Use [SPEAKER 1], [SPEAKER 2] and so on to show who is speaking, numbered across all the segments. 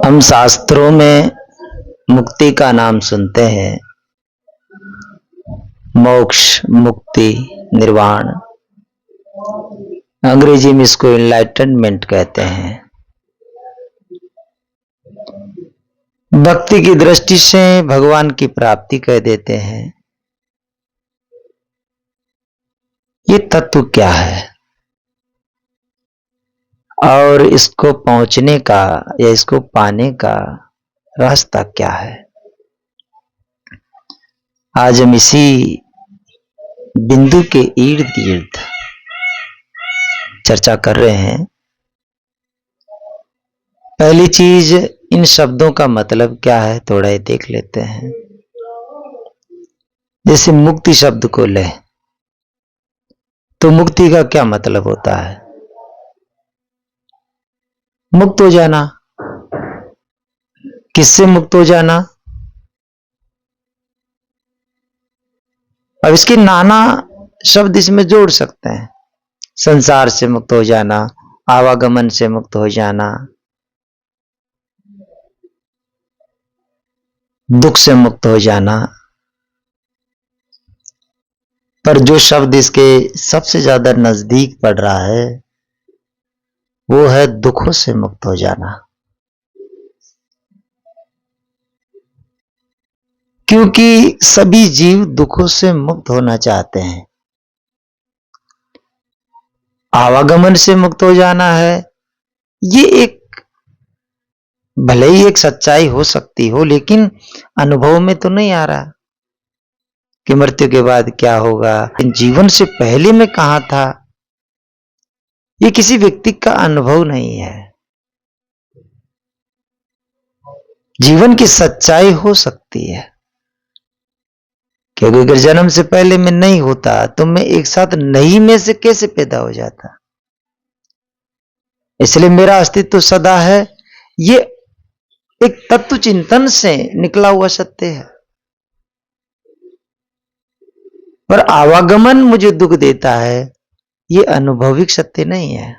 [SPEAKER 1] हम शास्त्रों में मुक्ति का नाम सुनते हैं, मोक्ष, मुक्ति, निर्वाण। अंग्रेजी में इसको एनलाइटनमेंट कहते हैं। भक्ति की दृष्टि से भगवान की प्राप्ति कह देते हैं। ये तत्व क्या है और इसको पहुंचने का या इसको पाने का रास्ता क्या है, आज हम इसी बिंदु के इर्द गिर्द चर्चा कर रहे हैं। पहली चीज, इन शब्दों का मतलब क्या है थोड़ा ये देख लेते हैं। जैसे मुक्ति शब्द को ले तो मुक्ति का क्या मतलब होता है? मुक्त हो जाना। किससे मुक्त हो जाना? अब इसके नाना शब्द इसमें जोड़ सकते हैं। संसार से मुक्त हो जाना, आवागमन से मुक्त हो जाना, दुख से मुक्त हो जाना। पर जो शब्द इसके सबसे ज्यादा नजदीक पड़ रहा है वो है दुखों से मुक्त हो जाना। क्योंकि सभी जीव दुखों से मुक्त होना चाहते हैं। आवागमन से मुक्त हो जाना है, ये एक भले ही एक सच्चाई हो सकती हो, लेकिन अनुभव में तो नहीं आ रहा कि मृत्यु के बाद क्या होगा। जीवन से पहले में कहां था, ये किसी व्यक्ति का अनुभव नहीं है। जीवन की सच्चाई हो सकती है, क्योंकि अगर जन्म से पहले में नहीं होता तो मैं एक साथ नहीं में से कैसे पैदा हो जाता। इसलिए मेरा अस्तित्व सदा है। ये एक तत्व चिंतन से निकला हुआ सत्य है। पर आवागमन मुझे दुख देता है, ये अनुभविक सत्य नहीं है,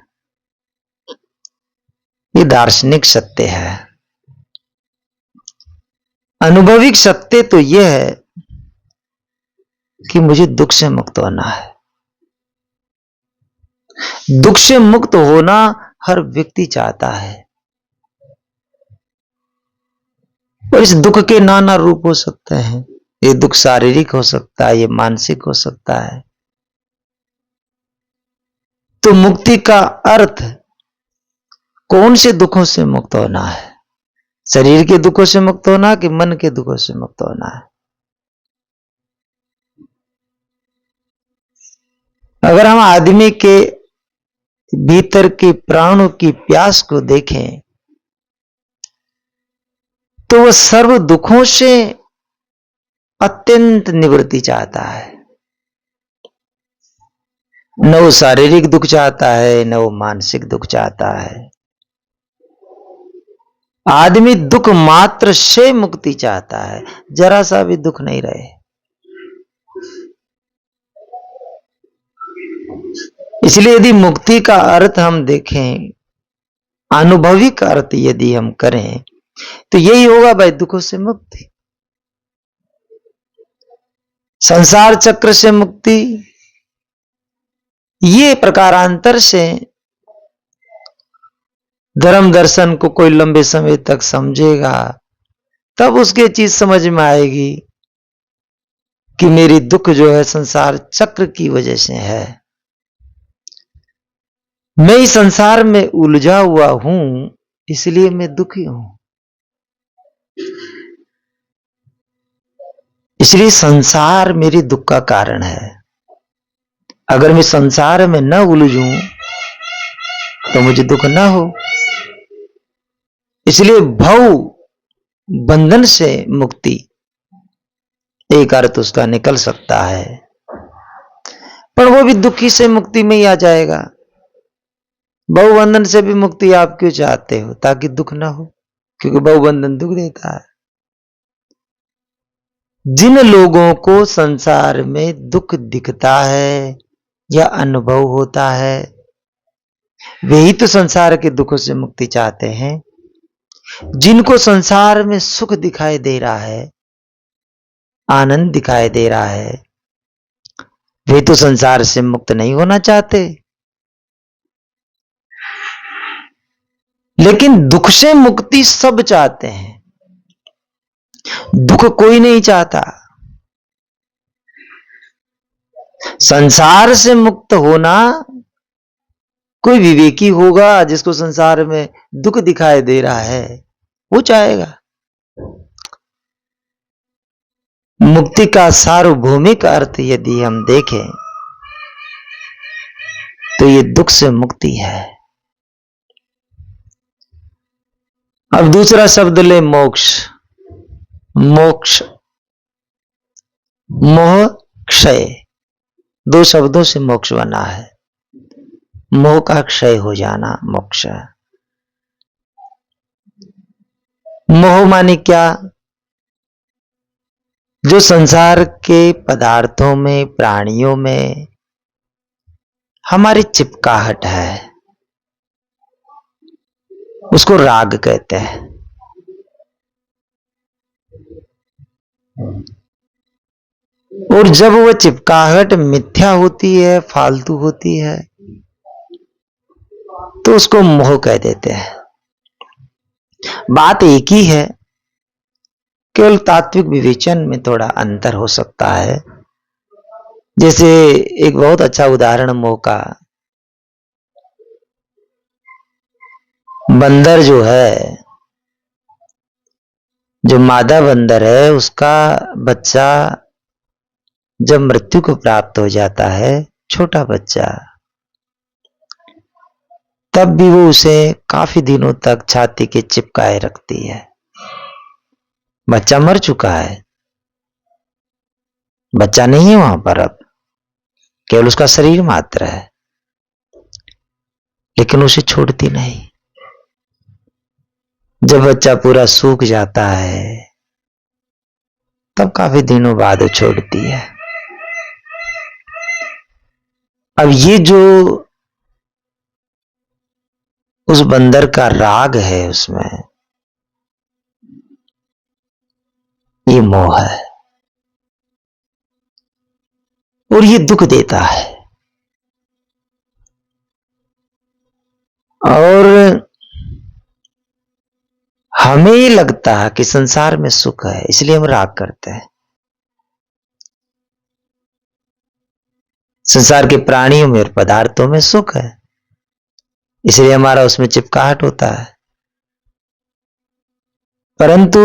[SPEAKER 1] ये दार्शनिक सत्य है। अनुभविक सत्य तो यह है कि मुझे दुख से मुक्त होना है। दुख से मुक्त होना हर व्यक्ति चाहता है। और इस दुख के नाना रूप हो सकते हैं। ये दुख शारीरिक हो सकता है, ये मानसिक हो सकता है। तो मुक्ति का अर्थ कौन से दुखों से मुक्त होना है? शरीर के दुखों से मुक्त होना कि मन के दुखों से मुक्त होना है? अगर हम आदमी के भीतर के प्राणों की प्यास को देखें तो वह सर्व दुखों से अत्यंत निवृत्ति चाहता है। न वो शारीरिक दुख चाहता है, न वो मानसिक दुख चाहता है। आदमी दुख मात्र से मुक्ति चाहता है, जरा सा भी दुख नहीं रहे। इसलिए यदि मुक्ति का अर्थ हम देखें, अनुभविक अर्थ यदि हम करें तो यही होगा भाई, दुखों से मुक्ति, संसार चक्र से मुक्ति। ये प्रकारांतर से धर्म दर्शन को कोई लंबे समय तक समझेगा तब उसके चीज समझ में आएगी कि मेरी दुख जो है संसार चक्र की वजह से है। मैं इस संसार में उलझा हुआ हूं, इसलिए मैं दुखी हूं। इसलिए संसार मेरी दुख का कारण है। अगर मैं संसार में न उलझूं तो मुझे दुख न हो। इसलिए भव बंधन से मुक्ति एक अर्थ उसका निकल सकता है, पर वो भी दुखी से मुक्ति में ही आ जाएगा। बहुबंधन से भी मुक्ति आप क्यों चाहते हो? ताकि दुख ना हो, क्योंकि बहुबंधन दुख देता है। जिन लोगों को संसार में दुख दिखता है या अनुभव होता है, वे ही तो संसार के दुखों से मुक्ति चाहते हैं। जिनको संसार में सुख दिखाई दे रहा है, आनंद दिखाई दे रहा है, वे तो संसार से मुक्त नहीं होना चाहते। लेकिन दुख से मुक्ति सब चाहते हैं, दुख कोई नहीं चाहता। संसार से मुक्त होना कोई विवेकी होगा जिसको संसार में दुख दिखाई दे रहा है, वो चाहेगा। मुक्ति का सार्वभौमिक अर्थ यदि हम देखें तो ये दुख से मुक्ति है। अब दूसरा शब्द ले, मोक्ष। मोक्ष, मोह, क्षय, दो शब्दों से मोक्ष बना है। मोह का क्षय हो जाना मोक्ष है। मोह माने क्या? जो संसार के पदार्थों में, प्राणियों में हमारी चिपकाहट है, उसको राग कहते हैं। और जब वह चिपकाहट मिथ्या होती है, फालतू होती है, तो उसको मोह कह देते हैं। बात एक ही है, केवल तात्विक विवेचन में थोड़ा अंतर हो सकता है। जैसे एक बहुत अच्छा उदाहरण मोह का, बंदर जो है, जो मादा बंदर है, उसका बच्चा जब मृत्यु को प्राप्त हो जाता है, छोटा बच्चा, तब भी वो उसे काफी दिनों तक छाती के चिपकाए रखती है। बच्चा मर चुका है, बच्चा नहीं है वहां पर, अब केवल उसका शरीर मात्र है, लेकिन उसे छोड़ती नहीं। जब बच्चा पूरा सूख जाता है, तब काफी दिनों बाद वो छोड़ती है। अब ये जो उस बंदर का राग है, उसमें ये मोह है, और ये दुख देता है। और हमें ये लगता है कि संसार में सुख है, इसलिए हम राग करते हैं। संसार के प्राणियों में और पदार्थों में सुख है, इसलिए हमारा उसमें चिपकाहट होता है। परंतु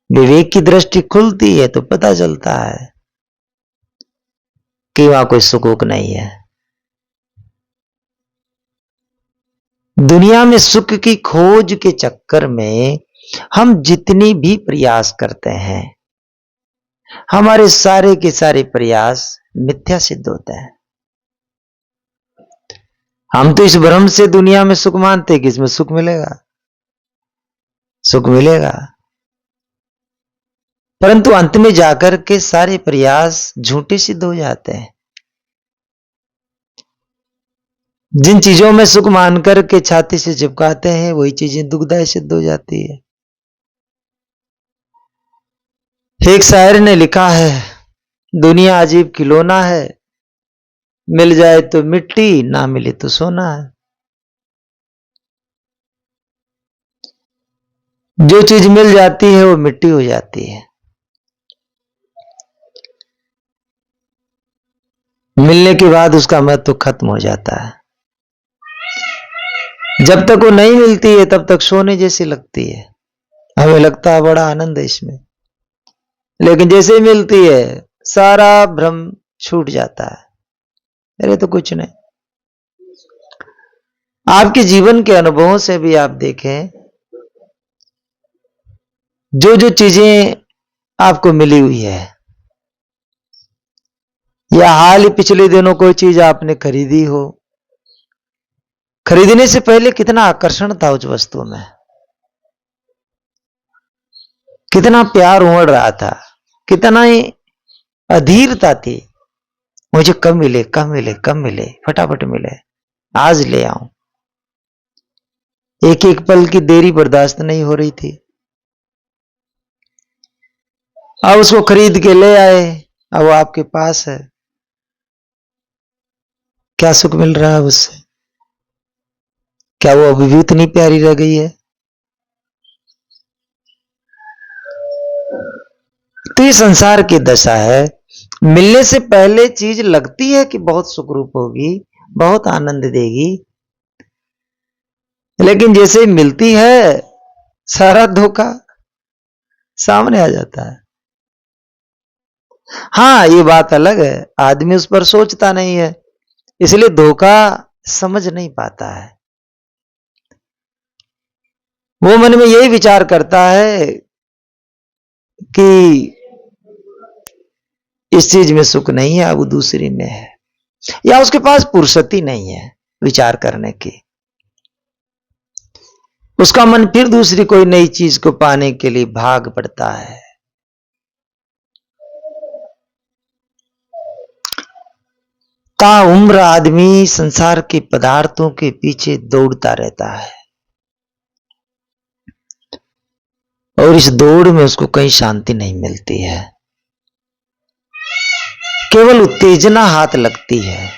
[SPEAKER 1] विवेक की दृष्टि खुलती है तो पता चलता है कि वहां कोई सुख नहीं है। दुनिया में सुख की खोज के चक्कर में हम जितनी भी प्रयास करते हैं, हमारे सारे के सारे प्रयास मिथ्या सिद्ध होते हैं। हम तो इस भ्रम से दुनिया में सुख मानते हैं कि इसमें सुख मिलेगा, सुख मिलेगा, परंतु अंत में जाकर के सारे प्रयास झूठे सिद्ध हो जाते हैं। जिन चीजों में सुख मानकर के छाती से चिपकाते हैं, वही चीजें दुखदायी सिद्ध हो जाती है। एक शायर ने लिखा है, दुनिया अजीब खिलौना है, मिल जाए तो मिट्टी, ना मिले तो सोना है। जो चीज मिल जाती है वो मिट्टी हो जाती है, मिलने के बाद उसका महत्व खत्म हो जाता है। जब तक वो नहीं मिलती है तब तक सोने जैसी लगती है, हमें लगता है बड़ा आनंद है इसमें, लेकिन जैसे ही मिलती है सारा भ्रम छूट जाता है, अरे तो कुछ नहीं। आपके जीवन के अनुभवों से भी आप देखें, जो जो चीजें आपको मिली हुई है, या हाल ही पिछले दिनों कोई चीज आपने खरीदी हो, खरीदने से पहले कितना आकर्षण था उस वस्तु में, कितना प्यार उमड़ रहा था, कितना ही अधीरता थी, मुझे कब मिले कब मिले कब मिले, फटाफट मिले, आज ले आऊं। एक एक पल की देरी बर्दाश्त नहीं हो रही थी। अब उसको खरीद के ले आए, अब वो आपके पास है। क्या सुख मिल रहा है उससे? क्या वो अभी भी इतनी प्यारी रह गई है? तो ये संसार की दशा है। मिलने से पहले चीज लगती है कि बहुत सुखरूप होगी, बहुत आनंद देगी, लेकिन जैसे ही मिलती है सारा धोखा सामने आ जाता है। हाँ, ये बात अलग है, आदमी उस पर सोचता नहीं है, इसलिए धोखा समझ नहीं पाता है। वो मन में यही विचार करता है कि इस चीज में सुख नहीं है, अब दूसरी में है, या उसके पास फुर्सत ही नहीं है विचार करने की। उसका मन फिर दूसरी कोई नई चीज को पाने के लिए भाग पड़ता है। ताउम्र आदमी संसार के पदार्थों के पीछे दौड़ता रहता है, और इस दौड़ में उसको कहीं शांति नहीं मिलती है, केवल उत्तेजना हाथ लगती है।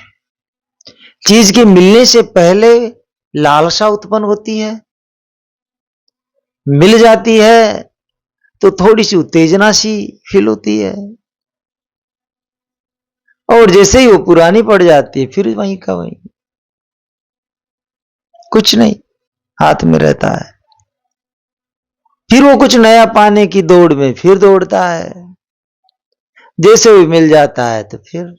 [SPEAKER 1] चीज के मिलने से पहले लालसा उत्पन्न होती है, मिल जाती है तो थोड़ी सी उत्तेजना सी फील होती है, और जैसे ही वो पुरानी पड़ जाती है फिर वहीं का वहीं, कुछ नहीं हाथ में रहता है। फिर वो कुछ नया पाने की दौड़ में फिर दौड़ता है, जैसे भी मिल जाता है तो फिर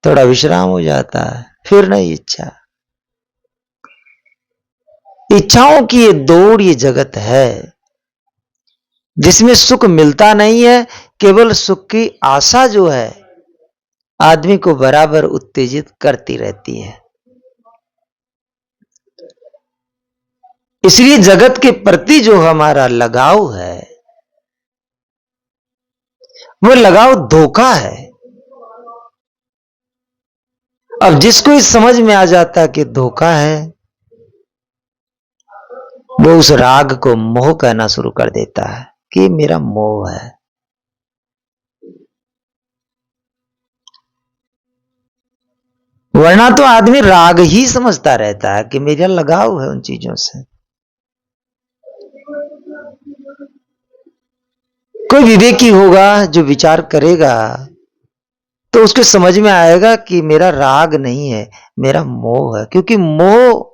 [SPEAKER 1] थोड़ा विश्राम हो जाता है, फिर नहीं इच्छा। इच्छाओं की ये दौड़, ये जगत है जिसमें सुख मिलता नहीं है, केवल सुख की आशा जो है आदमी को बराबर उत्तेजित करती रहती है। इसलिए जगत के प्रति जो हमारा लगाव है वो लगाव धोखा है। अब जिसको इस समझ में आ जाता है कि धोखा है, वो उस राग को मोह कहना शुरू कर देता है कि मेरा मोह है। वरना तो आदमी राग ही समझता रहता है कि मेरा लगाव है उन चीजों से। कोई विवेकी होगा जो विचार करेगा तो उसके समझ में आएगा कि मेरा राग नहीं है, मेरा मोह है, क्योंकि मोह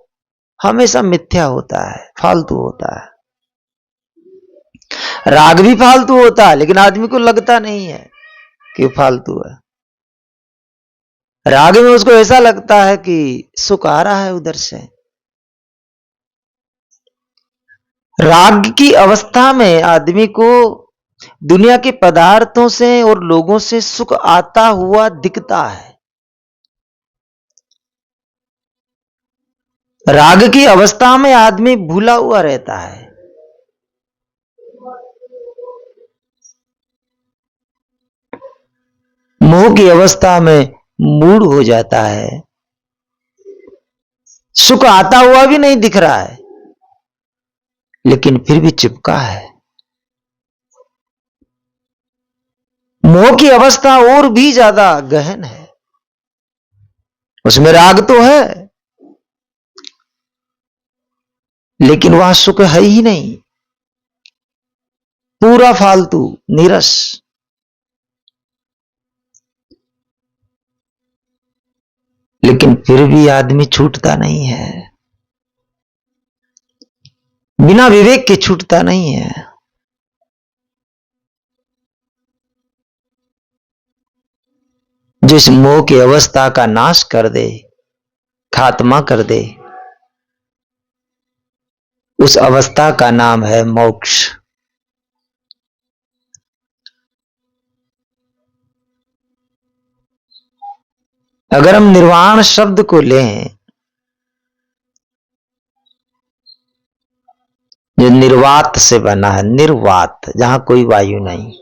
[SPEAKER 1] हमेशा मिथ्या होता है, फालतू होता है। राग भी फालतू होता है, लेकिन आदमी को लगता नहीं है कि फालतू है। राग में उसको ऐसा लगता है कि सुख आ रहा है उधर से। राग की अवस्था में आदमी को दुनिया के पदार्थों से और लोगों से सुख आता हुआ दिखता है। राग की अवस्था में आदमी भूला हुआ रहता है। मोह की अवस्था में मूड हो जाता है, सुख आता हुआ भी नहीं दिख रहा है, लेकिन फिर भी चिपका है। मोह की अवस्था और भी ज्यादा गहन है, उसमें राग तो है लेकिन वह सुख है ही नहीं, पूरा फालतू नीरस। लेकिन फिर भी आदमी छूटता नहीं है, बिना विवेक के छूटता नहीं है। जिस मोह की अवस्था का नाश कर दे, खात्मा कर दे, उस अवस्था का नाम है मोक्ष। अगर हम निर्वाण शब्द को लें, जो निर्वात से बना है, निर्वात जहां कोई वायु नहीं,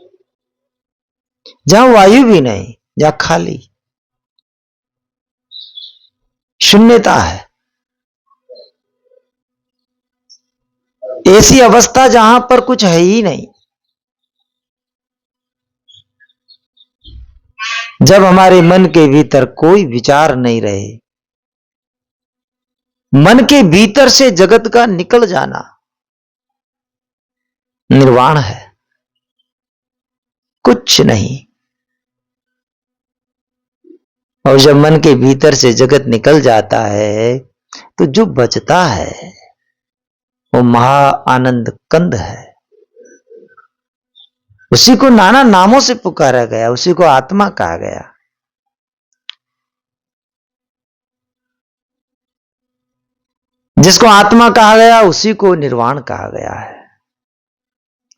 [SPEAKER 1] जहां वायु भी नहीं, जहां खाली शून्यता है, ऐसी अवस्था जहां पर कुछ है ही नहीं, जब हमारे मन के भीतर कोई विचार नहीं रहे, मन के भीतर से जगत का निकल जाना निर्वाण है, कुछ नहीं। और जब मन के भीतर से जगत निकल जाता है तो जो बचता है वो महा आनंद कंद है। उसी को नाना नामों से पुकारा गया, उसी को आत्मा कहा गया। जिसको आत्मा कहा गया उसी को निर्वाण कहा गया है।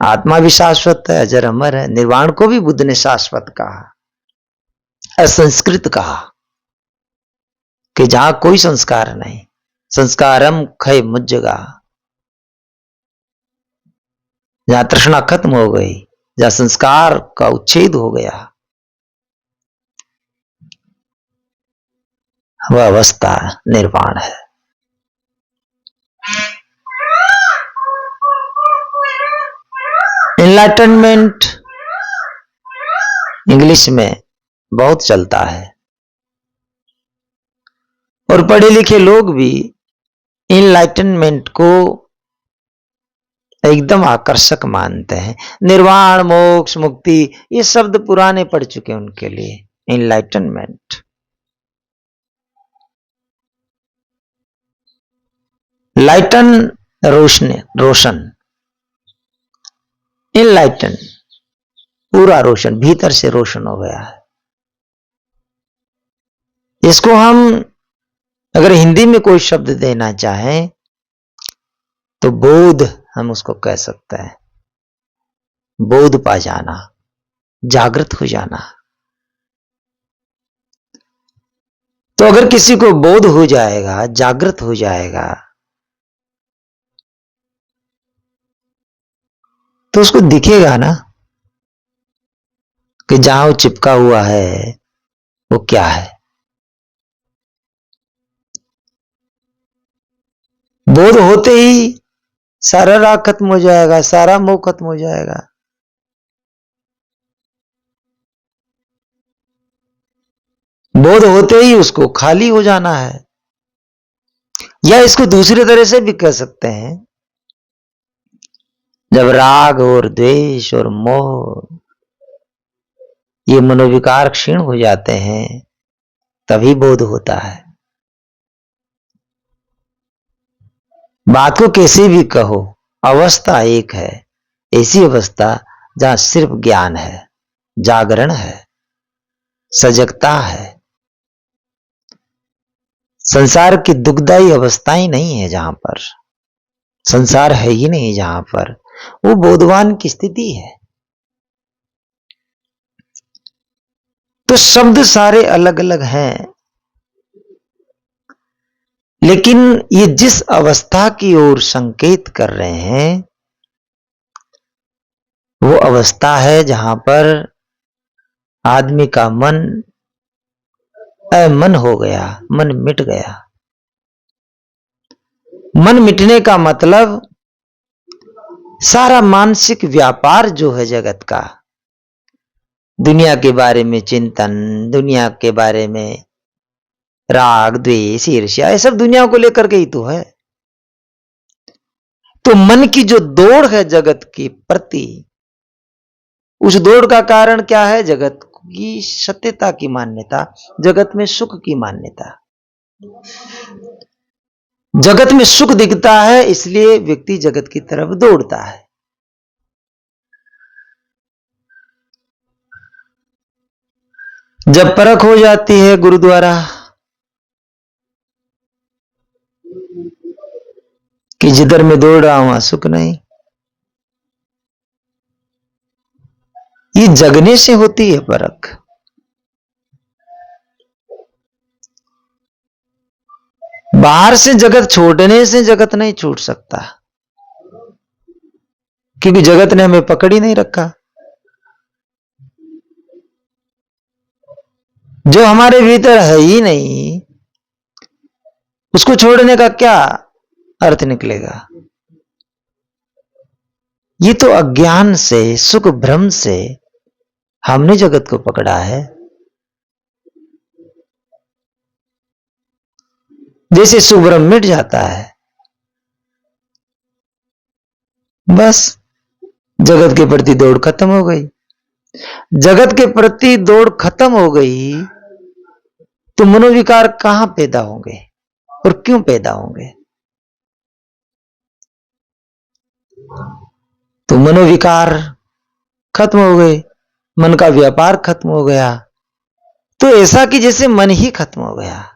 [SPEAKER 1] आत्मा भी शाश्वत है, अजर अमर है। निर्वाण को भी बुद्ध ने शाश्वत कहा, असंस्कृत कहा, कि जहां कोई संस्कार नहीं, संस्कारम खय मुज्जगा, जहां तृष्णा खत्म हो गई, जहां संस्कार का उच्छेद हो गया, वह अवस्था निर्वाण है। एनलाइटनमेंट इंग्लिश में बहुत चलता है और पढ़े लिखे लोग भी एनलाइटनमेंट को एकदम आकर्षक मानते हैं। निर्वाण, मोक्ष, मुक्ति, ये शब्द पुराने पड़ चुके हैं उनके लिए। एनलाइटनमेंट, लाइटन, रोशनी, रोशन, एनलाइटन पूरा रोशन, भीतर से रोशन हो गया है। इसको हम अगर हिंदी में कोई शब्द देना चाहें तो बोध हम उसको कह सकते हैं। बोध पा जाना, जागृत हो जाना। तो अगर किसी को बोध हो जाएगा, जागृत हो जाएगा, तो उसको दिखेगा ना कि जहां वो चिपका हुआ है वो क्या है। बोध होते ही सारा राग खत्म हो जाएगा, सारा मोह खत्म हो जाएगा। बोध होते ही उसको खाली हो जाना है। या इसको दूसरी तरह से भी कह सकते हैं, जब राग और द्वेष और मोह ये मनोविकार क्षीण हो जाते हैं तभी बोध होता है। बात को कैसे भी कहो, अवस्था एक है। ऐसी अवस्था जहां सिर्फ ज्ञान है, जागरण है, सजगता है। संसार की दुखदायी अवस्थाएं नहीं है, जहां पर संसार है ही नहीं, जहां पर वो बोधवान की स्थिति है। तो शब्द सारे अलग अलग हैं, लेकिन ये जिस अवस्था की ओर संकेत कर रहे हैं वो अवस्था है जहां पर आदमी का मन अमन हो गया, मन मिट गया। मन मिटने का मतलब सारा मानसिक व्यापार जो है जगत का, दुनिया के बारे में चिंतन, दुनिया के बारे में राग, द्वेष, ईर्ष्या, ये सब दुनिया को लेकर के ही तो है। तो मन की जो दौड़ है जगत के प्रति, उस दौड़ का कारण क्या है? जगत की सत्यता की मान्यता, जगत में सुख की मान्यता। जगत में सुख दिखता है इसलिए व्यक्ति जगत की तरफ दौड़ता है। जब परख हो जाती है गुरुद्वारा कि जिधर मैं दौड़ रहा हूं वहां सुख नहीं, ये जगने से होती है परख। बाहर से जगत छोड़ने से जगत नहीं छूट सकता, क्योंकि जगत ने हमें पकड़ ही नहीं रखा। जो हमारे भीतर है ही नहीं उसको छोड़ने का क्या अर्थ निकलेगा? ये तो अज्ञान से, सुख भ्रम से हमने जगत को पकड़ा है। जैसे सुख भ्रम मिट जाता है, बस जगत के प्रति दौड़ खत्म हो गई। जगत के प्रति दौड़ खत्म हो गई तो मनोविकार कहां पैदा होंगे और क्यों पैदा होंगे? तो मनोविकार खत्म हो गए, मन का व्यापार खत्म हो गया, तो ऐसा कि जैसे मन ही खत्म हो गया।